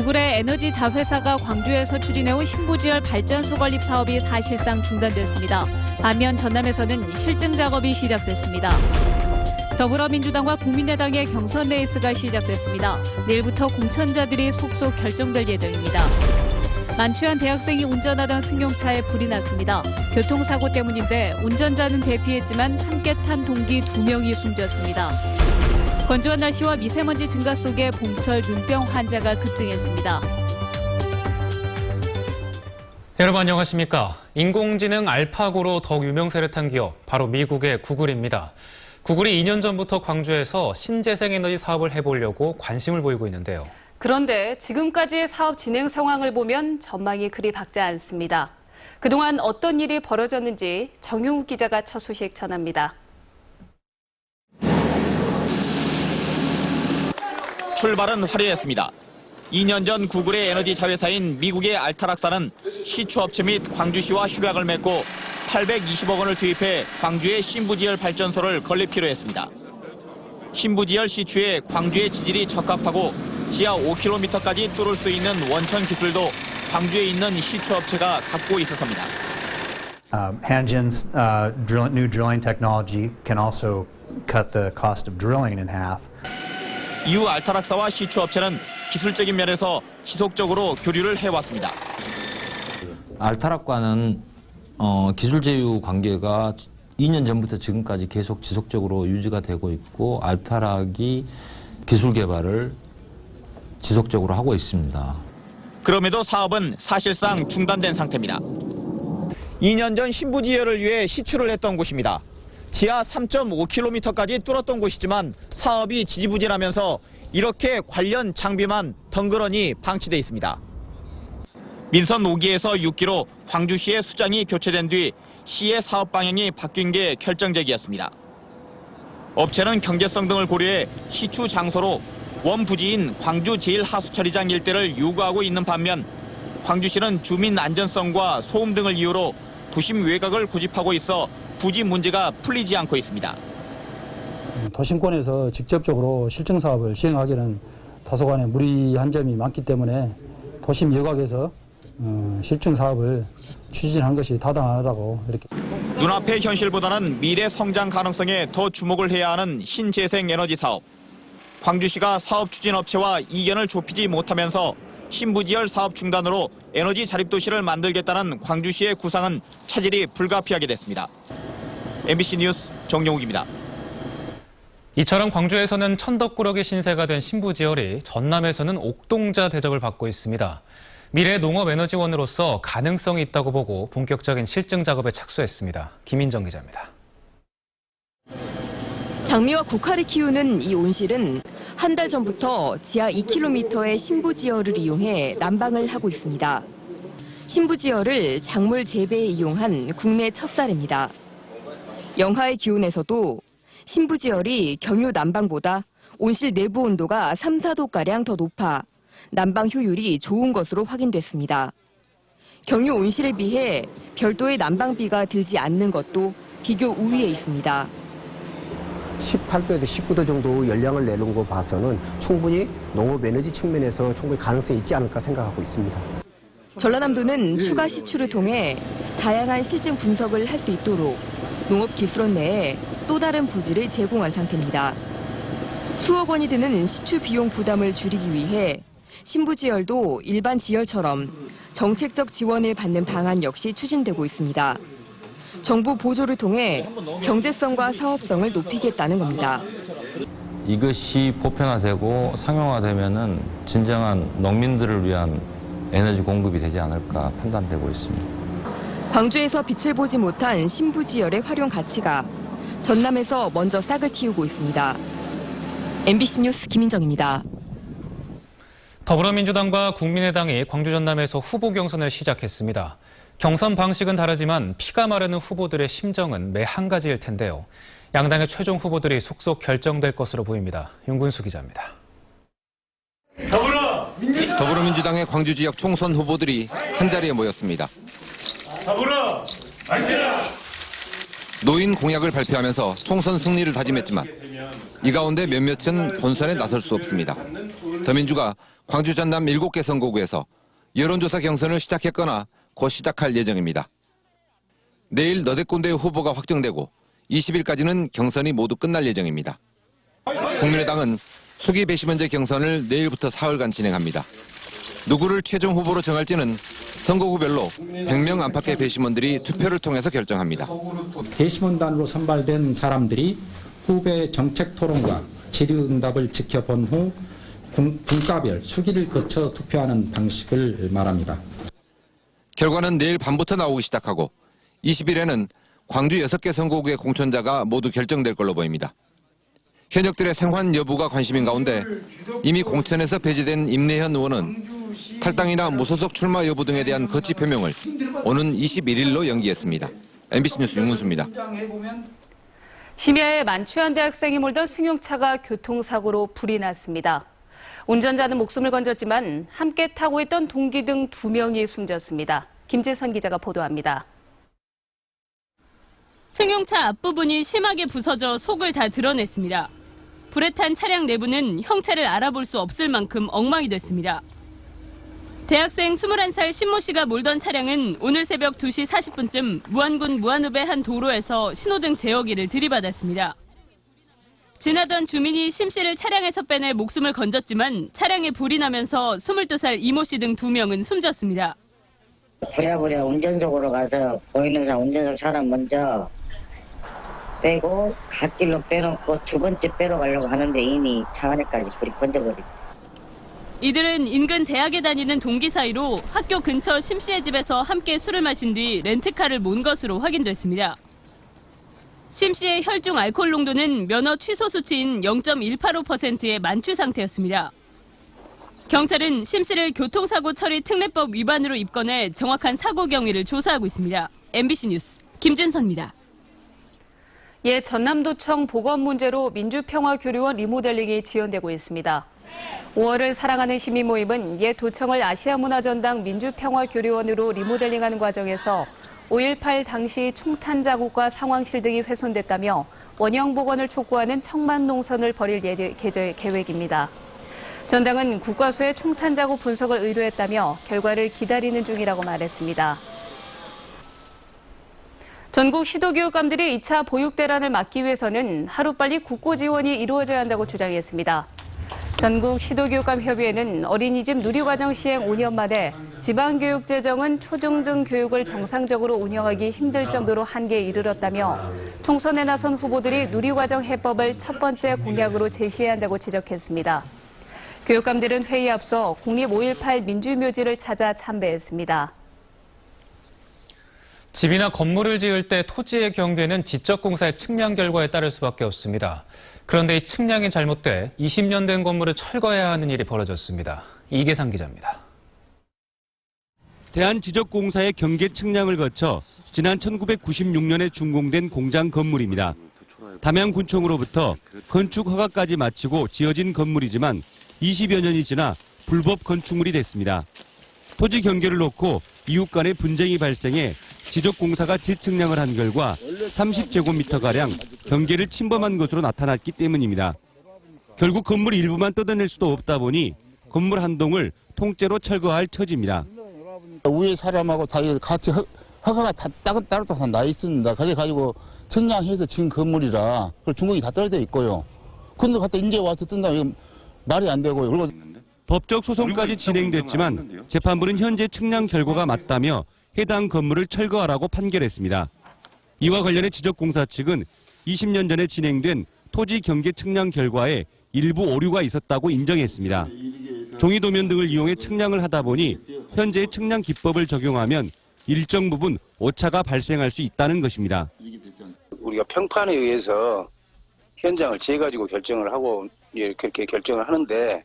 구글의 에너지 자회사가 광주에서 추진해온 신부지열 발전소 건립 사업이 사실상 중단됐습니다. 반면 전남에서는 실증 작업이 시작됐습니다. 더불어민주당과 국민의당의 경선 레이스가 시작됐습니다. 내일부터 공천자들이 속속 결정될 예정입니다. 만취한 대학생이 운전하던 승용차에 불이 났습니다. 교통사고 때문인데 운전자는 대피했지만 함께 탄 동기 2명이 숨졌습니다. 건조한 날씨와 미세먼지 증가 속에 봄철 눈병 환자가 급증했습니다. 여러분 안녕하십니까? 인공지능 알파고로 더욱 유명세를 탄 기업, 바로 미국의 구글입니다. 구글이 2년 전부터 광주에서 신재생에너지 사업을 해보려고 관심을 보이고 있는데요. 그런데 지금까지의 사업 진행 상황을 보면 전망이 그리 밝지 않습니다. 그동안 어떤 일이 벌어졌는지 정용욱 기자가 첫 소식 전합니다. 출발은 화려했습니다. 2년 전 구글의 에너지 자회사인 미국의 알타락사는 시추업체 및 광주시와 협약을 맺고 820억 원을 투입해 광주의 신부지열 발전소를 건립키로 했습니다. 신부지열 시추에 광주의 지질이 적합하고 지하 5km까지 뚫을 수 있는 원천 기술도 광주에 있는 시추업체가 갖고 있어서입니다. Hanjin's new drilling technology can also cut the cost of drilling in half. 이후 알타락사와 시추업체는 기술적인 면에서 지속적으로 교류를 해왔습니다. 알타락과는 기술 제휴 관계가 2년 전부터 지금까지 계속 지속적으로 유지가 되고 있고 알타락이 기술 개발을 지속적으로 하고 있습니다. 그럼에도 사업은 사실상 중단된 상태입니다. 2년 전 신부지열을 위해 시추를 했던 곳입니다. 지하 3.5km까지 뚫었던 곳이지만 사업이 지지부진하면서 이렇게 관련 장비만 덩그러니 방치돼 있습니다. 민선 5기에서 6기로 광주시의 수장이 교체된 뒤 시의 사업 방향이 바뀐 게 결정적이었습니다. 업체는 경제성 등을 고려해 시추 장소로 원부지인 광주 제1하수처리장 일대를 요구하고 있는 반면 광주시는 주민 안전성과 소음 등을 이유로 도심 외곽을 고집하고 있어 부지 문제가 풀리지 않고 있습니다. 도심권에서 직접적으로 실증 사업을 시행하기는 다소간의 무리한 점이 많기 때문에 도심 외곽에서 실증 사업을 추진한 것이 타당하다고 이렇게. 눈앞의 현실보다는 미래 성장 가능성에 더 주목을 해야 하는 신재생 에너지 사업. 광주시가 사업 추진 업체와 이견을 좁히지 못하면서 신부지열 사업 중단으로 에너지 자립도시를 만들겠다는 광주시의 구상은 차질이 불가피하게 됐습니다. MBC 뉴스 정용욱입니다. 이처럼 광주에서는 천덕꾸러기 신세가 된 신부지열이 전남에서는 옥동자 대접을 받고 있습니다. 미래 농업에너지원으로서 가능성이 있다고 보고 본격적인 실증 작업에 착수했습니다. 김인정 기자입니다. 장미와 국화를 키우는 이 온실은 한 달 전부터 지하 2km의 신부지열을 이용해 난방을 하고 있습니다. 신부지열을 작물 재배에 이용한 국내 첫 사례입니다. 영하의 기온에서도 신부지열이 경유 난방보다 온실 내부 온도가 3, 4도가량 더 높아 난방 효율이 좋은 것으로 확인됐습니다. 경유 온실에 비해 별도의 난방비가 들지 않는 것도 비교 우위에 있습니다. 18도에서 19도 정도 열량을 내는 거 봐서는 충분히 농업 에너지 측면에서 충분히 가능성이 있지 않을까 생각하고 있습니다. 전라남도는 추가 시추를 통해 다양한 실증 분석을 할 수 있도록 농업기술원 내에 또 다른 부지를 제공한 상태입니다. 수억 원이 드는 시추 비용 부담을 줄이기 위해 신부지열도 일반 지열처럼 정책적 지원을 받는 방안 역시 추진되고 있습니다. 정부 보조를 통해 경제성과 사업성을 높이겠다는 겁니다. 이것이 보편화되고 상용화되면은 진정한 농민들을 위한 에너지 공급이 되지 않을까 판단되고 있습니다. 광주에서 빛을 보지 못한 신부지열의 활용 가치가 전남에서 먼저 싹을 틔우고 있습니다. MBC 뉴스 김인정입니다. 더불어민주당과 국민의당이 광주 전남에서 후보 경선을 시작했습니다. 경선 방식은 다르지만 피가 마르는 후보들의 심정은 매 한 가지일 텐데요. 양당의 최종 후보들이 속속 결정될 것으로 보입니다. 윤군수 기자입니다. 더불어민주당의 광주 지역 총선 후보들이 한자리에 모였습니다. 노인 공약을 발표하면서 총선 승리를 다짐했지만 이 가운데 몇몇은 본선에 나설 수 없습니다. 더민주가 광주 전남 7개 선거구에서 여론조사 경선을 시작했거나 곧 시작할 예정입니다. 내일 너댓 군데의 후보가 확정되고 20일까지는 경선이 모두 끝날 예정입니다. 국민의당은 수기 배심원제 경선을 내일부터 사흘간 진행합니다. 누구를 최종 후보로 정할지는 선거구별로 100명 안팎의 배심원들이 투표를 통해서 결정합니다. 배심원단으로 선발된 사람들이 후배 정책 토론과 질의응답을 지켜본 후 분과별 수기를 거쳐 투표하는 방식을 말합니다. 결과는 내일 밤부터 나오기 시작하고 20일에는 광주 6개 선거구의 공천자가 모두 결정될 걸로 보입니다. 현역들의 생환 여부가 관심인 가운데 이미 공천에서 배제된 임내현 의원은 탈당이나 무소속 출마 여부 등에 대한 거치 표명을 오는 21일로 연기했습니다. MBC 뉴스 윤문수입니다. 심야에 만취한 대학생이 몰던 승용차가 교통사고로 불이 났습니다. 운전자는 목숨을 건졌지만 함께 타고 있던 동기 등 2명이 숨졌습니다. 김재선 기자가 보도합니다. 승용차 앞부분이 심하게 부서져 속을 다 드러냈습니다. 불에 탄 차량 내부는 형체를 알아볼 수 없을 만큼 엉망이 됐습니다. 대학생 21살 신모 씨가 몰던 차량은 오늘 새벽 2시 40분쯤 무안군 무안읍의 한 도로에서 신호등 제어기를 들이받았습니다. 지나던 주민이 심 씨를 차량에서 빼내 목숨을 건졌지만 차량에 불이 나면서 22살 이모 씨 등 2명은 숨졌습니다. 부랴부랴 운전석으로 가서 보이는 운전석 차량 먼저 빼고 갓길로 빼놓고 두 번째 빼러 가려고 하는데 이미 차 안에까지 불이 번져버렸어요. 이들은 인근 대학에 다니는 동기 사이로 학교 근처 심 씨의 집에서 함께 술을 마신 뒤 렌트카를 몬 것으로 확인됐습니다. 심 씨의 혈중 알코올 농도는 면허 취소 수치인 0.185%의 만취 상태였습니다. 경찰은 심 씨를 교통사고 처리 특례법 위반으로 입건해 정확한 사고 경위를 조사하고 있습니다. MBC 뉴스 김진선입니다. 전남도청 보건 문제로 민주평화교류원 리모델링이 지연되고 있습니다. 5월을 사랑하는 시민 모임은 도청을 아시아문화전당 민주평화교류원으로 리모델링하는 과정에서 5.18 당시 총탄 자국과 상황실 등이 훼손됐다며 원형 복원을 촉구하는 청만 농선을 벌일 계획입니다. 전당은 국과수의 총탄 자국 분석을 의뢰했다며 결과를 기다리는 중이라고 말했습니다. 전국 시도교육감들이 2차 보육대란을 막기 위해서는 하루빨리 국고 지원이 이루어져야 한다고 주장했습니다. 전국 시도교육감협의회는 어린이집 누리과정 시행 5년 만에 지방교육 재정은 초중등 교육을 정상적으로 운영하기 힘들 정도로 한계에 이르렀다며 총선에 나선 후보들이 누리과정 해법을 첫 번째 공약으로 제시해야 한다고 지적했습니다. 교육감들은 회의에 앞서 국립 5.18 민주묘지를 찾아 참배했습니다. 집이나 건물을 지을 때 토지의 경계는 지적공사의 측량 결과에 따를 수밖에 없습니다. 그런데 이 측량이 잘못돼 20년 된 건물을 철거해야 하는 일이 벌어졌습니다. 이계상 기자입니다. 대한지적공사의 경계 측량을 거쳐 지난 1996년에 준공된 공장 건물입니다. 담양군청으로부터 건축 허가까지 마치고 지어진 건물이지만 20여 년이 지나 불법 건축물이 됐습니다. 토지 경계를 놓고 이웃 간의 분쟁이 발생해 지적공사가 재측량을 한 결과 30제곱미터가량 경계를 침범한 것으로 나타났기 때문입니다. 결국 건물 일부만 뜯어낼 수도 없다 보니 건물 한 동을 통째로 철거할 처지입니다. 위에 사람하고 다 같이 허가가 다 따로 다 나 있습니다. 그래가지고 측량해서 지은 건물이라 중공이 다 떨어져 있고요. 근데 갖다 이제 와서 뜬다면 말이 안 되고요. 그리고 법적 소송까지 진행됐지만 재판부는 현재 측량 결과가 맞다며 해당 건물을 철거하라고 판결했습니다. 이와 관련해 지적공사 측은 20년 전에 진행된 토지 경계 측량 결과에 일부 오류가 있었다고 인정했습니다. 종이도면 등을 이용해 측량을 하다 보니 현재의 측량 기법을 적용하면 일정 부분 오차가 발생할 수 있다는 것입니다. 우리가 평판에 의해서 현장을 재가지고 결정을 하고 그렇게 결정을 하는데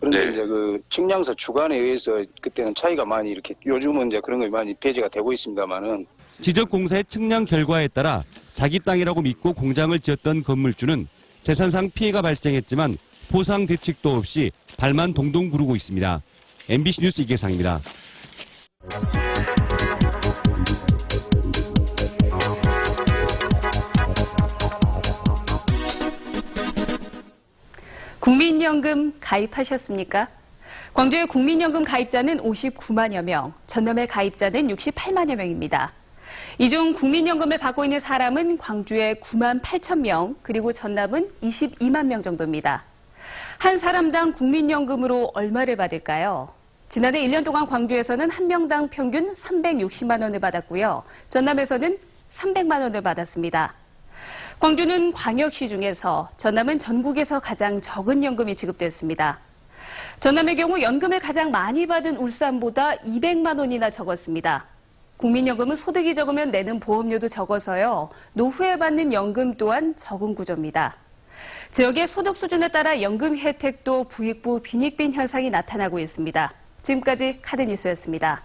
그런데 이제 그 측량서 주관에 의해서 그때는 차이가 많이 이렇게 요즘은 이제 그런 거 많이 배제가 되고 있습니다만은 지적공사의 측량 결과에 따라 자기 땅이라고 믿고 공장을 지었던 건물주는 재산상 피해가 발생했지만 보상 대책도 없이 발만 동동 구르고 있습니다. MBC 뉴스 이계상입니다. 국민연금 가입하셨습니까? 광주의 국민연금 가입자는 59만여 명, 전남의 가입자는 68만여 명입니다. 이 중 국민연금을 받고 있는 사람은 광주에 9만 8천 명, 그리고 전남은 22만 명 정도입니다. 한 사람당 국민연금으로 얼마를 받을까요? 지난해 1년 동안 광주에서는 한 명당 평균 360만 원을 받았고요. 전남에서는 300만 원을 받았습니다. 광주는 광역시 중에서 전남은 전국에서 가장 적은 연금이 지급됐습니다. 전남의 경우 연금을 가장 많이 받은 울산보다 200만 원이나 적었습니다. 국민연금은 소득이 적으면 내는 보험료도 적어서요. 노후에 받는 연금 또한 적은 구조입니다. 지역의 소득 수준에 따라 연금 혜택도 부익부 빈익빈 현상이 나타나고 있습니다. 지금까지 카드뉴스였습니다.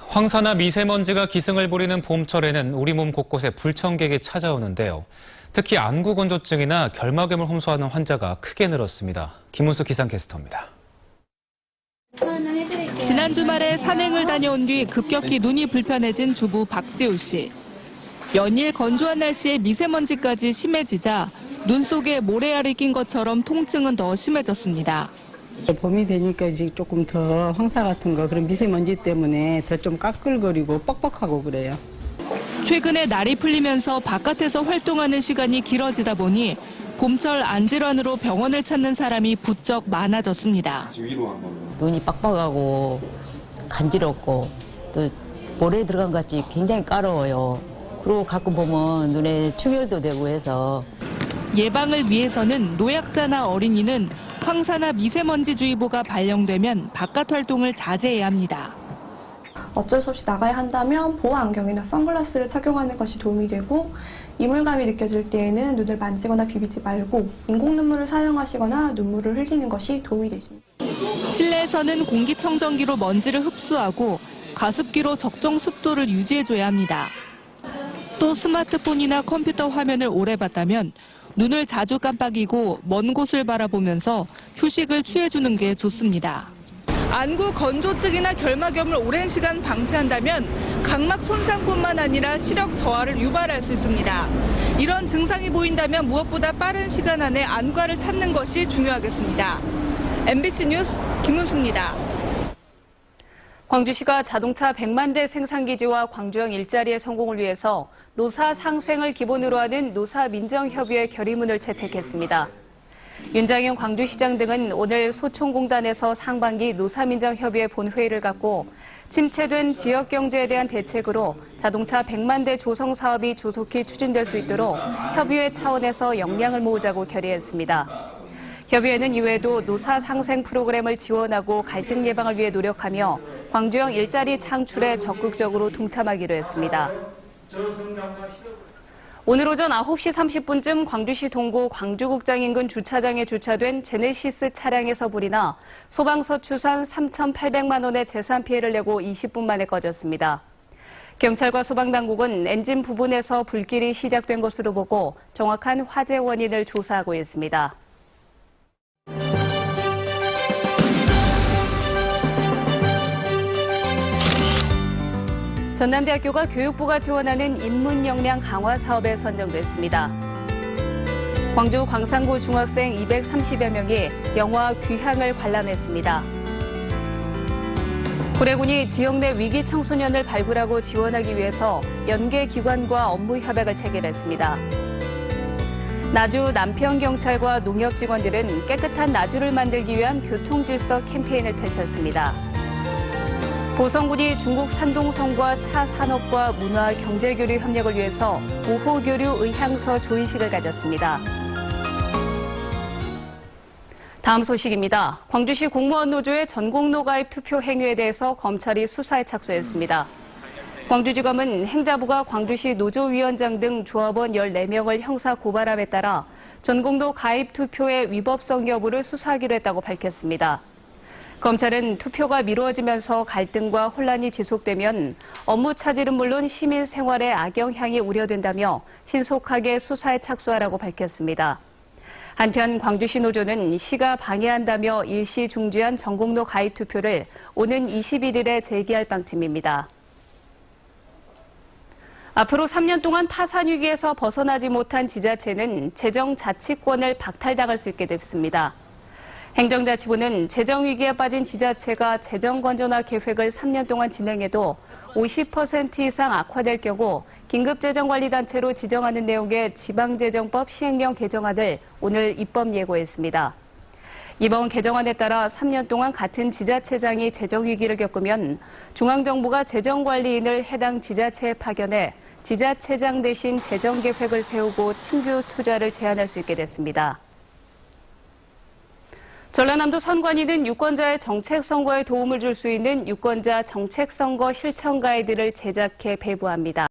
황사나 미세먼지가 기승을 부리는 봄철에는 우리 몸 곳곳에 불청객이 찾아오는데요. 특히 안구건조증이나 결막염을 호소하는 환자가 크게 늘었습니다. 김은수 기상캐스터입니다. 지난 주말에 산행을 다녀온 뒤 급격히 눈이 불편해진 주부 박지우 씨. 연일 건조한 날씨에 미세먼지까지 심해지자 눈 속에 모래알이 낀 것처럼 통증은 더 심해졌습니다. 봄이 되니까 이제 조금 더 황사 같은 거 그런 미세먼지 때문에 더 좀 까끌거리고 뻑뻑하고 그래요. 최근에 날이 풀리면서 바깥에서 활동하는 시간이 길어지다 보니 봄철 안질환으로 병원을 찾는 사람이 부쩍 많아졌습니다. 눈이 빡빡하고 간지럽고 또 모래 들어간 것 같이 굉장히 까러워요. 그리고 가끔 보면 눈에 충혈도 되고 해서. 예방을 위해서는 노약자나 어린이는 황사나 미세먼지주의보가 발령되면 바깥 활동을 자제해야 합니다. 어쩔 수 없이 나가야 한다면 보호 안경이나 선글라스를 착용하는 것이 도움이 되고 이물감이 느껴질 때에는 눈을 만지거나 비비지 말고 인공 눈물을 사용하시거나 눈물을 흘리는 것이 도움이 되십니다. 실내에서는 공기청정기로 먼지를 흡수하고 가습기로 적정 습도를 유지해줘야 합니다. 또 스마트폰이나 컴퓨터 화면을 오래 봤다면 눈을 자주 깜빡이고 먼 곳을 바라보면서 휴식을 취해주는 게 좋습니다. 안구 건조증이나 결막염을 오랜 시간 방치한다면 각막 손상뿐만 아니라 시력 저하를 유발할 수 있습니다. 이런 증상이 보인다면 무엇보다 빠른 시간 안에 안과를 찾는 것이 중요하겠습니다. MBC 뉴스 김은수입니다. 광주시가 자동차 100만 대 생산기지와 광주형 일자리의 성공을 위해서 노사 상생을 기본으로 하는 노사민정협의회 결의문을 채택했습니다. 윤장현 광주시장 등은 오늘 소총공단에서 상반기 노사민정협의회 본회의를 갖고 침체된 지역경제에 대한 대책으로 자동차 100만 대 조성 사업이 조속히 추진될 수 있도록 협의회 차원에서 역량을 모으자고 결의했습니다. 협의회는 이외에도 노사 상생 프로그램을 지원하고 갈등 예방을 위해 노력하며 광주형 일자리 창출에 적극적으로 동참하기로 했습니다. 오늘 오전 9시 30분쯤 광주시 동구 광주국장 인근 주차장에 주차된 제네시스 차량에서 불이 나 소방서추산 3,800만 원의 재산 피해를 내고 20분 만에 꺼졌습니다. 경찰과 소방당국은 엔진 부분에서 불길이 시작된 것으로 보고 정확한 화재 원인을 조사하고 있습니다. 전남대학교가 교육부가 지원하는 인문 역량 강화 사업에 선정됐습니다. 광주 광산구 중학생 230여 명이 영화 귀향을 관람했습니다. 구례군이 지역 내 위기 청소년을 발굴하고 지원하기 위해서 연계기관과 업무 협약을 체결했습니다. 나주 남평경찰과 농협 직원들은 깨끗한 나주를 만들기 위한 교통질서 캠페인을 펼쳤습니다. 보성군이 중국 산동성과 차 산업과 문화 경제교류 협력을 위해서 우호교류 의향서 조의식을 가졌습니다. 다음 소식입니다. 광주시 공무원 노조의 전공로 가입 투표 행위에 대해서 검찰이 수사에 착수했습니다. 광주지검은 행자부가 광주시 노조위원장 등 조합원 14명을 형사 고발함에 따라 전공로 가입 투표의 위법성 여부를 수사하기로 했다고 밝혔습니다. 검찰은 투표가 미뤄지면서 갈등과 혼란이 지속되면 업무 차질은 물론 시민 생활에 악영향이 우려된다며 신속하게 수사에 착수하라고 밝혔습니다. 한편 광주시 노조는 시가 방해한다며 일시 중지한 전공로 가입 투표를 오는 21일에 재개할 방침입니다. 앞으로 3년 동안 파산 위기에서 벗어나지 못한 지자체는 재정 자치권을 박탈당할 수 있게 됐습니다. 행정자치부는 재정 위기에 빠진 지자체가 재정 건전화 계획을 3년 동안 진행해도 50% 이상 악화될 경우 긴급재정관리단체로 지정하는 내용의 지방재정법 시행령 개정안을 오늘 입법 예고했습니다. 이번 개정안에 따라 3년 동안 같은 지자체장이 재정 위기를 겪으면 중앙정부가 재정관리인을 해당 지자체에 파견해 지자체장 대신 재정 계획을 세우고 신규 투자를 제한할 수 있게 됐습니다. 전라남도 선관위는 유권자의 정책 선거에 도움을 줄 수 있는 유권자 정책 선거 실천 가이드를 제작해 배부합니다.